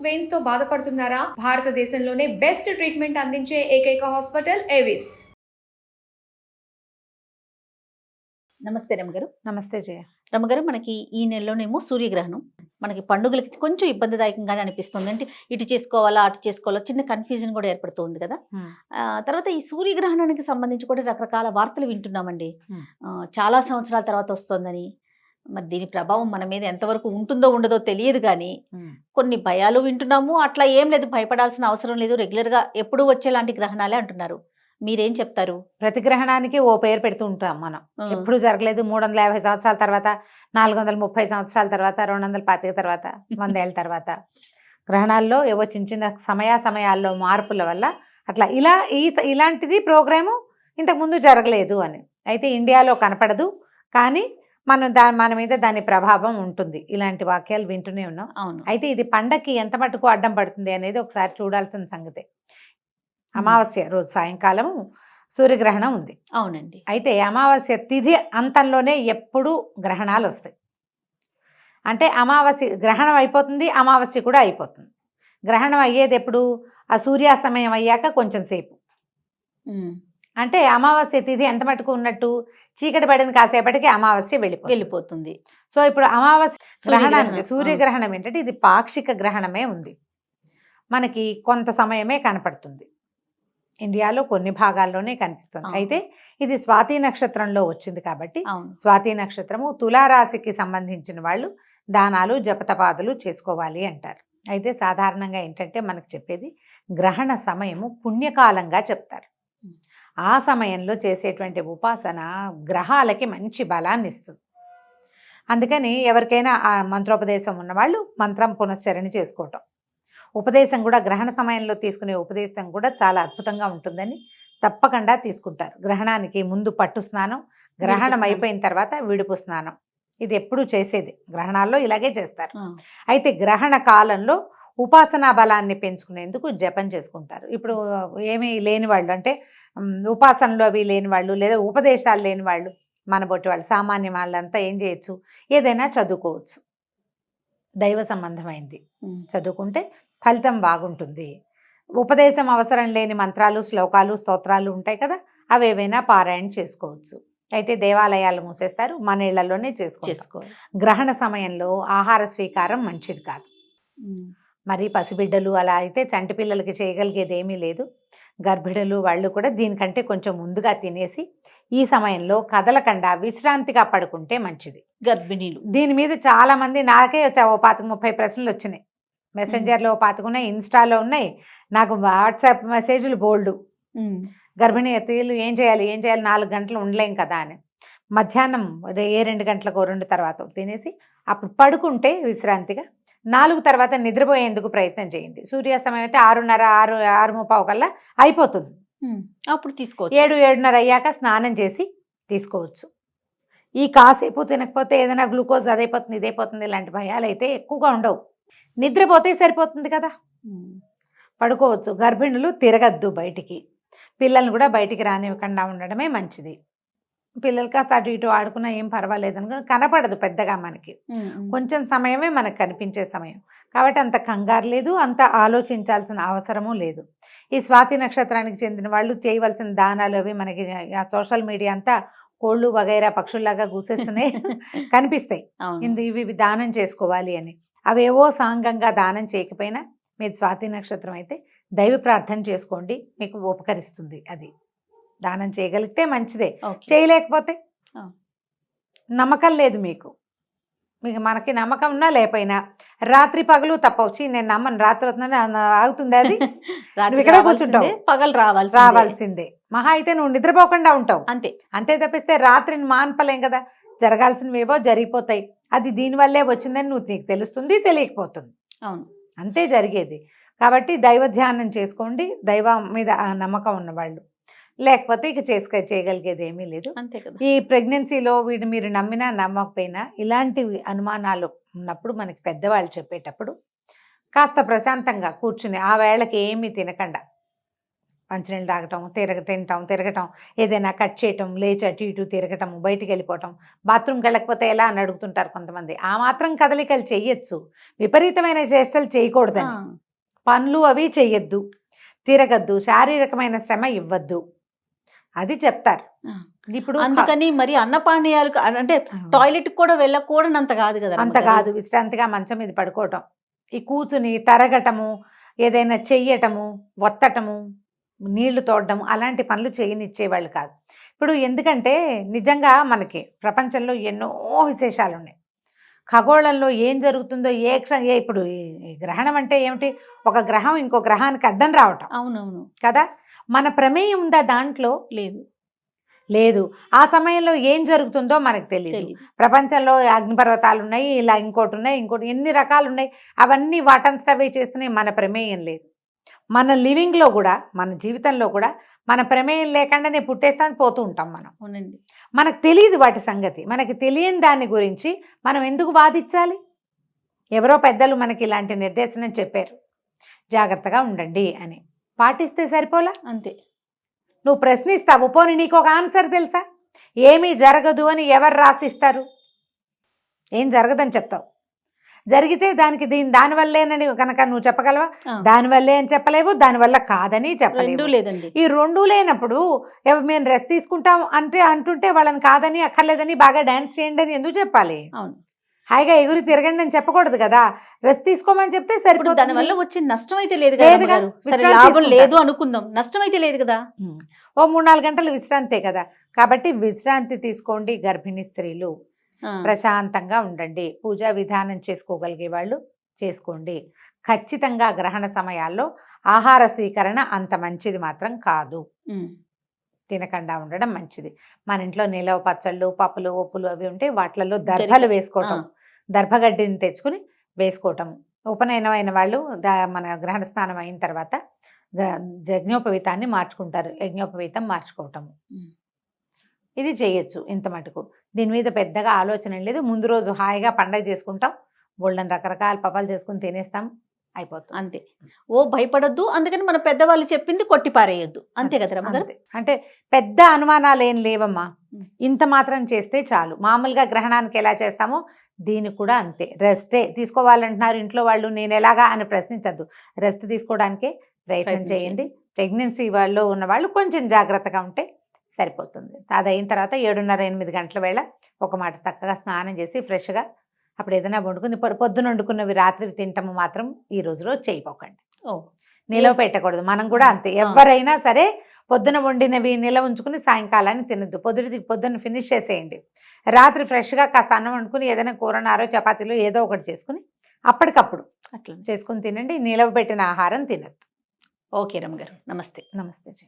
Veins తో బాధపడుతున్నారా? భారతదేశంలోనే బెస్ట్ ట్రీట్మెంట్ అందించే ఏకైక హాస్పిటల్ ఏవిస్. నమస్తే రమగారు. నమస్తే జయ. రమగారు, మనకి ఈ నెలలోనేమో సూర్యగ్రహణం. మనకి పండుగలకి కొంచెం ఇబ్బందిదాయకంగానే అనిపిస్తుంది. అంటే ఇటు చేసుకోవాలా అటు చేసుకోవాలా చిన్న కన్ఫ్యూజన్ కూడా ఏర్పడుతుంది కదా. తర్వాత ఈ సూర్యగ్రహణానికి సంబంధించి కూడా రకరకాల వార్తలు వింటున్నామండి. చాలా సంవత్సరాల తర్వాత వస్తుందని. మరి దీని ప్రభావం మన మీద ఎంతవరకు ఉంటుందో ఉండదో తెలియదు కానీ కొన్ని భయాలు వింటున్నాము. అట్లా ఏం లేదు, భయపడాల్సిన అవసరం లేదు, రెగ్యులర్గా ఎప్పుడు వచ్చేలాంటి గ్రహణాలే అంటున్నారు. మీరేం చెప్తారు? ప్రతి గ్రహణానికి ఓ పేరు పెడుతూ ఉంటాం మనం. ఎప్పుడు జరగలేదు. 350 సంవత్సరాల తర్వాత, 430 సంవత్సరాల తర్వాత, 225 తర్వాత, 100 ఏళ్ళ తర్వాత గ్రహణాల్లో ఏవో చిన్న చిన్న సమయాల్లో మార్పుల వల్ల అట్లా ఇలాంటిది ప్రోగ్రాము ఇంతకుముందు జరగలేదు అని. అయితే ఇండియాలో కనపడదు, కానీ మన మీద దాని ప్రభావం ఉంటుంది. ఇలాంటి వాక్యాలు వింటూనే ఉన్నాం. అవును. అయితే ఇది పండక్కి ఎంత మటుకు అడ్డం పడుతుంది అనేది ఒకసారి చూడాల్సిన సంగతే. అమావాస్య రోజు సాయంకాలం సూర్యగ్రహణం ఉంది. అవునండి. అయితే అమావాస్య తిథి అంతంలోనే ఎప్పుడు గ్రహణాలు వస్తాయి. అంటే అమావాస్య గ్రహణం అయిపోతుంది, అమావాస్య కూడా అయిపోతుంది. గ్రహణం అయ్యేది ఎప్పుడు? ఆ సూర్యాస్తమయం అయ్యాక కొంచెం సేపు. అంటే అమావాస్య తిథి ఎంత మటుకు ఉన్నట్టు? చీకటి పడిన కాసేపటికి అమావాస్య వెళ్ళిపోతుంది. సో ఇప్పుడు అమావాస్య గ్రహణానికి సూర్యగ్రహణం ఏంటంటే ఇది పాక్షిక గ్రహణమే ఉంది. మనకి కొంత సమయమే కనపడుతుంది. ఇండియాలో కొన్ని భాగాల్లోనే కనిపిస్తుంది. అయితే ఇది స్వాతి నక్షత్రంలో వచ్చింది కాబట్టి స్వాతి నక్షత్రము తులారాశికి సంబంధించిన వాళ్ళు దానాలు జపతపాదులు చేసుకోవాలి అంటారు. అయితే సాధారణంగా ఏంటంటే మనకు చెప్పేది గ్రహణ సమయము పుణ్యకాలంగా చెప్తారు. ఆ సమయంలో చేసేటువంటి ఉపాసన గ్రహాలకి మంచి బలాన్ని ఇస్తుంది. అందుకని ఎవరికైనా ఆ మంత్రోపదేశం ఉన్నవాళ్ళు మంత్రం పునశ్చరణ చేసుకోవటం, ఉపదేశం కూడా గ్రహణ సమయంలో తీసుకునే ఉపదేశం కూడా చాలా అద్భుతంగా ఉంటుందని తప్పకుండా తీసుకుంటారు. గ్రహణానికి ముందు పట్టు స్నానం, గ్రహణం అయిపోయిన తర్వాత విడుపు స్నానం, ఇది ఎప్పుడు చేసేది. గ్రహణాల్లో ఇలాగే చేస్తారు. అయితే గ్రహణ కాలంలో ఉపాసనా బలాన్ని పెంచుకునేందుకు జపం చేసుకుంటారు. ఇప్పుడు ఏమీ లేని వాళ్ళు, అంటే ఉపాసనలో అవి లేని వాళ్ళు, లేదా ఉపదేశాలు లేని వాళ్ళు, మన బొట్టి వాళ్ళు, సామాన్య వాళ్ళంతా ఏం చేయొచ్చు? ఏదైనా చదువుకోవచ్చు. దైవ సంబంధమైంది చదువుకుంటే ఫలితం బాగుంటుంది. ఉపదేశం అవసరం లేని మంత్రాలు, శ్లోకాలు, స్తోత్రాలు ఉంటాయి కదా, అవేవైనా పారాయణ చేసుకోవచ్చు. అయితే దేవాలయాలు మూసేస్తారు, మన ఇళ్లలోనే చేసుకోవాలి. గ్రహణ సమయంలో ఆహార స్వీకారం మంచిది కాదు. మరి పసిబిడ్డలు అలా అయితే చంటి పిల్లలకి చేయగలిగేది ఏమీ లేదు. గర్భిణులు వాళ్ళు కూడా దీనికంటే కొంచెం ముందుగా తినేసి ఈ సమయంలో కదలకుండా విశ్రాంతిగా పడుకుంటే మంచిది. గర్భిణీలు దీని మీద చాలామంది, నాకే ఓ 25-30 ప్రశ్నలు వచ్చినాయి. మెసెంజర్లో 25 ఉన్నాయి, ఇన్స్టాలో ఉన్నాయి, నాకు వాట్సాప్ మెసేజ్లు బోల్డు. గర్భిణీ అతీలు ఏం చేయాలి 4 గంటలు ఉండలేం కదా అని. మధ్యాహ్నం 2 గంటలకు 2 తర్వాత తినేసి అప్పుడు పడుకుంటే విశ్రాంతిగా 4 తర్వాత నిద్రపోయేందుకు ప్రయత్నం చేయండి. సూర్యాస్తమయం అయితే 6:30, 6:35 కల్లా అయిపోతుంది. అప్పుడు తీసుకోవచ్చు. 7-7:30 అయ్యాక స్నానం చేసి తీసుకోవచ్చు. ఈ కాసేపు తినకపోతే ఏదైనా గ్లూకోజ్ అదైపోతుంది ఇదైపోతుంది ఇలాంటి భయాలు అయితే ఎక్కువగా ఉండవు. నిద్రపోతే సరిపోతుంది కదా, పడుకోవచ్చు. గర్భిణులు తిరగద్దు బయటికి, పిల్లల్ని కూడా బయటికి రానివ్వకుండా ఉండడమే మంచిది. పిల్లలకి అటు ఇటు ఆడుకున్నా ఏం పర్వాలేదు అనుకుని కనపడదు పెద్దగా, మనకి కొంచెం సమయమే మనకు కనిపించే సమయం కాబట్టి అంత కంగారు లేదు, అంత ఆలోచించాల్సిన అవసరము లేదు. ఈ స్వాతి నక్షత్రానికి చెందిన వాళ్ళు చేయవలసిన దానాలు అవి మనకి సోషల్ మీడియా అంతా కోళ్ళు వగైరా పక్షుల్లాగా కూసేస్తున్నాయి కనిపిస్తాయి. ఇవి దానం చేసుకోవాలి అని. అవేవో సాంగంగా దానం చేయకపోయినా మీరు స్వాతి నక్షత్రం అయితే దైవ ప్రార్థన చేసుకోండి, మీకు ఉపకరిస్తుంది. అది దానం చేయగలిగితే మంచిదే. చేయలేకపోతే నమ్మకం లేదు మీకు మనకి నమ్మకం ఉన్నా లేకపోయినా రాత్రి పగలు తప్పవచ్చు. నేను నమ్మను, రాత్రి అవుతుందని ఆగుతుంది అది. ఇక్కడ కూర్చుంటావు, పగలు రావాల్సిందే. మహా అయితే నువ్వు నిద్రపోకుండా ఉంటావు అంతే తప్పిస్తే రాత్రిని మాన్పలేం కదా. జరగాల్సినవేవో జరిగిపోతాయి. అది దీనివల్లే వచ్చిందని నీకు తెలుస్తుంది, తెలియకపోతుంది. అవును, అంతే జరిగేది. కాబట్టి దైవ ధ్యానం చేసుకోండి, దైవం మీద నమ్మకం ఉన్నవాళ్ళు. లేకపోతే ఇక చేయగలిగేది ఏమీ లేదు. అంతే కదా. ఈ ప్రెగ్నెన్సీలో వీడు మీరు నమ్మినా నమ్మకపోయినా ఇలాంటి అనుమానాలు ఉన్నప్పుడు మనకి పెద్దవాళ్ళు చెప్పేటప్పుడు కాస్త ప్రశాంతంగా కూర్చుని ఆ వేళకి ఏమీ తినకుండా మంచినీళ్ళు తాగటం, తిరగటం, ఏదైనా కట్ చేయటం, లేచి అటు ఇటు తిరగటం, బయటికి వెళ్ళిపోవటం, బాత్రూమ్కి వెళ్ళకపోతే ఎలా అని అడుగుతుంటారు కొంతమంది. ఆ మాత్రం కదలికలు చెయ్యొచ్చు, విపరీతమైన చేష్టలు చేయకూడదని. పనులు అవి చెయ్యొద్దు, తిరగద్దు, శారీరకమైన శ్రమ ఇవ్వద్దు, అది చెప్తారు. ఇప్పుడు అందుకని మరి అన్నపానీయాలు అంటే టాయిలెట్ కూడా వెళ్ళకూడనంత కాదు కదా, అంత కాదు. విశ్రాంతిగా మంచం మీద పడుకోవటం, ఈ కూర్చుని తరగటము, ఏదైనా చెయ్యటము, ఒత్తటము, నీళ్లు తోడడం, అలాంటి పనులు చేయనిచ్చేవాళ్ళు కాదు. ఇప్పుడు ఎందుకంటే నిజంగా మనకి ప్రపంచంలో ఎన్నో విశేషాలు ఉన్నాయి. ఖగోళంలో ఏం జరుగుతుందో ఇప్పుడు ఈ గ్రహణం అంటే ఏమిటి, ఒక గ్రహం ఇంకో గ్రహానికి అడ్డం రావటం. అవునవును కదా, మన ప్రమేయం ఉందా దాంట్లో? లేదు. ఆ సమయంలో ఏం జరుగుతుందో మనకు తెలియదు. ప్రపంచంలో అగ్నిపర్వతాలు ఉన్నాయి, ఇలా ఇంకోటి ఉన్నాయి, ఇంకోటి ఎన్ని రకాలు ఉన్నాయి, అవన్నీ వాటంతటవే చేస్తున్నాయి, మన ప్రమేయం లేదు. మన లివింగ్లో కూడా, మన జీవితంలో కూడా మన ప్రమేయం లేకుండానే పుట్టేస్తాను పోతూ ఉంటాం మనం. అవునండి. మనకు తెలియదు వాటి సంగతి. మనకి తెలియని దాని గురించి మనం ఎందుకు వాదించాలి? ఎవరో పెద్దలు మనకి ఇలాంటి నిర్దేశనం చెప్పారు, జాగ్రత్తగా ఉండండి అని, పాటిస్తే సరిపోలా? అంతే. నువ్వు ప్రశ్నిస్తావు, పోనీ నీకు ఒక ఆన్సర్ తెలుసా? ఏమీ జరగదు అని ఎవరు రాసిస్తారు? ఏం జరగదని చెప్తావు. జరిగితే దానికి దానివల్లేనని కనుక నువ్వు చెప్పగలవా? దానివల్లే అని చెప్పలేవు, దానివల్ల కాదని చెప్పలేవు. లేదండి. ఈ రెండు లేనప్పుడు మేము రెస్ట్ తీసుకుంటాం అంటుంటే వాళ్ళని కాదని అక్కర్లేదని బాగా డాన్స్ చేయండి అని ఎందుకు చెప్పాలి? అవును, హాయిగా ఎగురి తిరగండి అని చెప్పకూడదు కదా. రెస్ట్ తీసుకోమని చెప్తే సరిపోతుంది. దానివల్ల వచ్చే నష్టం అయితే లేదు కదా, లాభం లేదు అనుకుందాం, నష్టం అయితే లేదు కదా. ఓ 3-4 గంటలు విశ్రాంతే కదా. కాబట్టి విశ్రాంతి తీసుకోండి గర్భిణీ స్త్రీలు, ప్రశాంతంగా ఉండండి. పూజా విధానం చేసుకోగలిగే వాళ్ళు చేసుకోండి. ఖచ్చితంగా గ్రహణ సమయాల్లో ఆహార స్వీకరణ అంత మంచిది మాత్రం కాదు, తినకుండా ఉండడం మంచిది. మన ఇంట్లో నిలవ పచ్చళ్ళు, పప్పులు, ఒప్పులు అవి ఉంటే వాటిలలో దర్భలు వేసుకోవటం, దర్భగడ్డిని తెచ్చుకుని వేసుకోవటం. ఉపనయనం అయిన వాళ్ళు మన గ్రహణ స్నానం అయిన తర్వాత యజ్ఞోపవీతాన్ని మార్చుకుంటారు, యజ్ఞోపవీతం మార్చుకోవటము, ఇది చేయొచ్చు. ఇంత మటుకు దీని మీద పెద్దగా ఆలోచన లేదు. ముందు రోజు హాయిగా పండగ చేసుకుంటాం, బోల్డన్ రకరకాల పపాలు చేసుకుని తినేస్తాం, అయిపోతుంది అంతే. భయపడొద్దు, అందుకని మన పెద్దవాళ్ళు చెప్పింది కొట్టి పారేయొద్దు, అంతే కదా రమ్మగారు. అంటే పెద్ద అనుమానాలు ఏం లేవమ్మా, ఇంత మాత్రం చేస్తే చాలు. మామూలుగా గ్రహణానికి ఎలా చేస్తామో దీనికి కూడా అంతే. రెస్టే తీసుకోవాలంటున్నారు ఇంట్లో వాళ్ళు, నేను ఎలాగా అని ప్రశ్నించద్దు, రెస్ట్ తీసుకోవడానికే ప్రయత్నం చేయండి. ప్రెగ్నెన్సీ వాళ్ళు ఉన్న వాళ్ళు కొంచెం జాగ్రత్తగా ఉంటే సరిపోతుంది. అది అయిన తర్వాత 7:30-8 గంటల వేళ ఒక మాట చక్కగా స్నానం చేసి ఫ్రెష్గా అప్పుడు ఏదైనా వండుకుని, పొద్దున వండుకున్నవి రాత్రి తింటాము మాత్రం ఈ రోజులో చేయపోకండి. నిలవ పెట్టకూడదు. మనం కూడా అంతే, ఎవరైనా సరే పొద్దున వండినవి నిలవ ఉంచుకుని సాయంకాలాన్ని తినద్దు. పొద్దున్న ఫినిష్ చేసేయండి. రాత్రి ఫ్రెష్గా కాస్త అన్నం వండుకుని ఏదైనా కూరనారో చపాతీలో ఏదో ఒకటి చేసుకుని అప్పటికప్పుడు అట్లా చేసుకుని తినండి. నిలవ పెట్టిన ఆహారం తినద్దు. ఓకే రమ్మగారు, నమస్తే. నమస్తే.